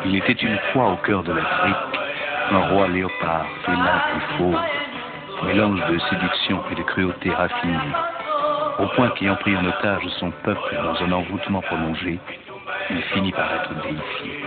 Il était une fois au cœur de l'Afrique, un roi léopard, félin et fauve, mélange de séduction et de cruauté raffinée, au point qu'ayant pris en otage son peuple dans un envoûtement prolongé, il finit par être déifié.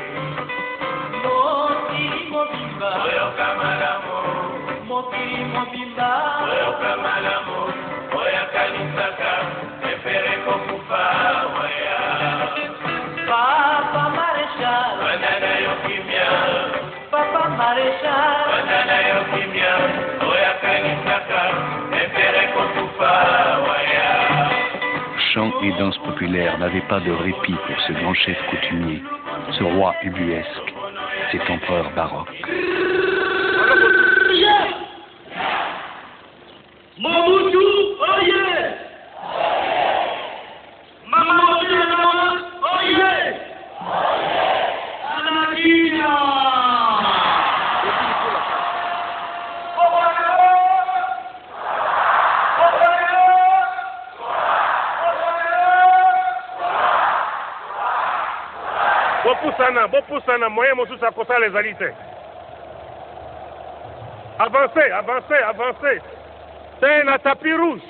Chants et danses populaires n'avaient pas de répit pour ce grand chef coutumier, ce roi ubuesque, cet empereur baroque. Mobutu, oye! Mamoudou, oye! Anakina! Bopusana, moyen mosusu akosala ezali te. Avancez. C'est la tapis rouge.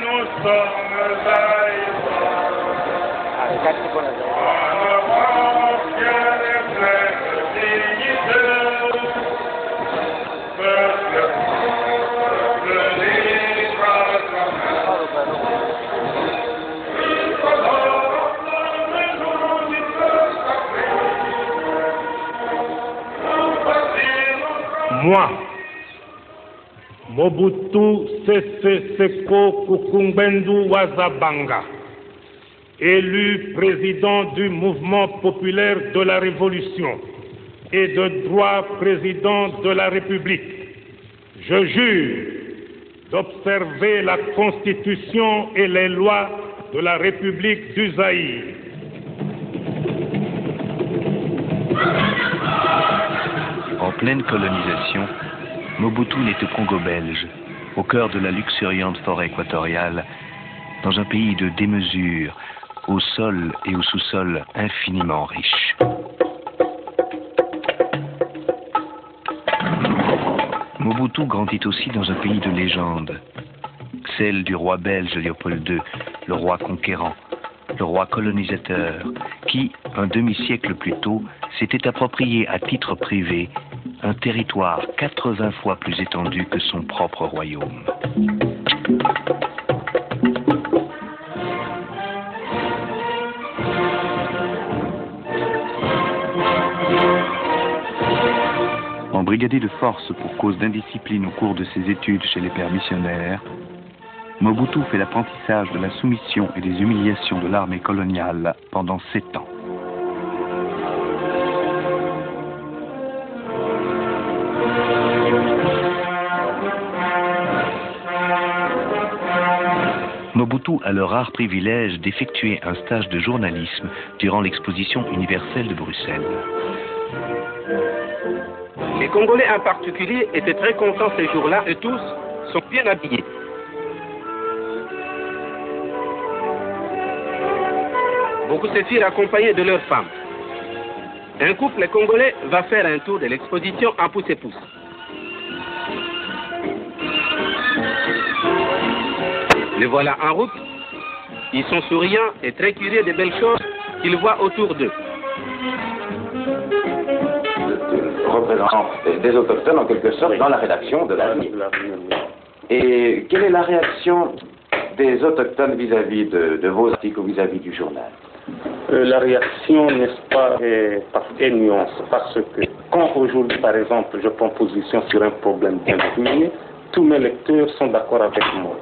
Nous sommes moi, Mobutu Sese Seko Kukungbendu Wazabanga, élu président du mouvement populaire de la Révolution et de droit président de la République, je jure d'observer la Constitution et les lois de la République du Zaïre. En pleine colonisation, Mobutu naît au Congo belge, au cœur de la luxuriante forêt équatoriale, dans un pays de démesure, au sol et au sous-sol infiniment riches. Mobutu grandit aussi dans un pays de légende, celle du roi belge Léopold II, le roi conquérant, le roi colonisateur, qui, un demi-siècle plus tôt, s'était approprié à titre privé un territoire 80 fois plus étendu que son propre royaume. Embrigadé de force pour cause d'indiscipline au cours de ses études chez les pères missionnaires, Mobutu fait l'apprentissage de la soumission et des humiliations de l'armée coloniale pendant 7 ans. Mobutu a le rare privilège d'effectuer un stage de journalisme durant l'exposition universelle de Bruxelles. Les Congolais en particulier étaient très contents ces jours-là et tous sont bien habillés. Beaucoup se firent accompagnés de leurs femmes. Un couple congolais va faire un tour de l'exposition en pouce et pouce. Les voilà en route. Ils sont souriants et très curieux des belles choses qu'ils voient autour d'eux. Représente des autochtones en quelque sorte dans la rédaction de l'avenir. Et quelle est la réaction des autochtones vis-à-vis de vos articles ou vis-à-vis du journal? La réaction, n'est-ce pas, est nuance, parce que quand aujourd'hui, par exemple, je prends position sur un problème bien défini, tous mes lecteurs sont d'accord avec moi.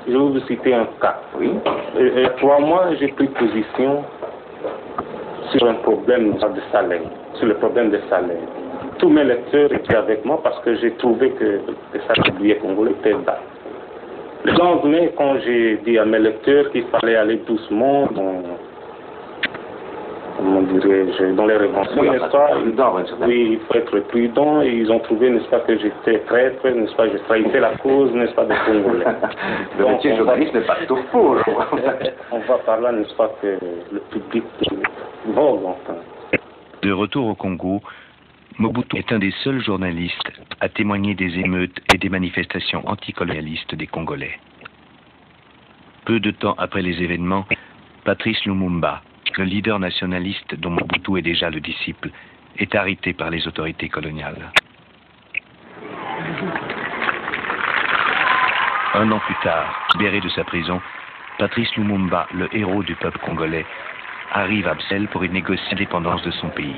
Je vais vous citer un cas. Oui. Il y a 3 mois, j'ai pris position sur un problème de salaire, sur le problème des salaires. Tous mes lecteurs étaient avec moi parce que j'ai trouvé que les salaires du Congolais étaient bas. Le lendemain, quand j'ai dit à mes lecteurs qu'il fallait aller doucement comment dirais-je, dans les réventions, Oui, n'est-ce pas? Oui, il faut être prudent. Et ils ont trouvé, n'est-ce pas, que j'étais traître, n'est-ce pas, je trahissais la cause, n'est-ce pas, des Congolais. Le métier de journaliste n'est pas tout pour. On va par là, n'est-ce pas, que le public vogue, enfin. De retour au Congo, Mobutu est un des seuls journalistes à témoigner des émeutes et des manifestations anticolonialistes des Congolais. Peu de temps après les événements, Patrice Lumumba, le leader nationaliste dont Mobutu est déjà le disciple, est arrêté par les autorités coloniales. Un an plus tard, libéré de sa prison, Patrice Lumumba, le héros du peuple congolais, arrive à Bruxelles pour y négocier l'indépendance de son pays.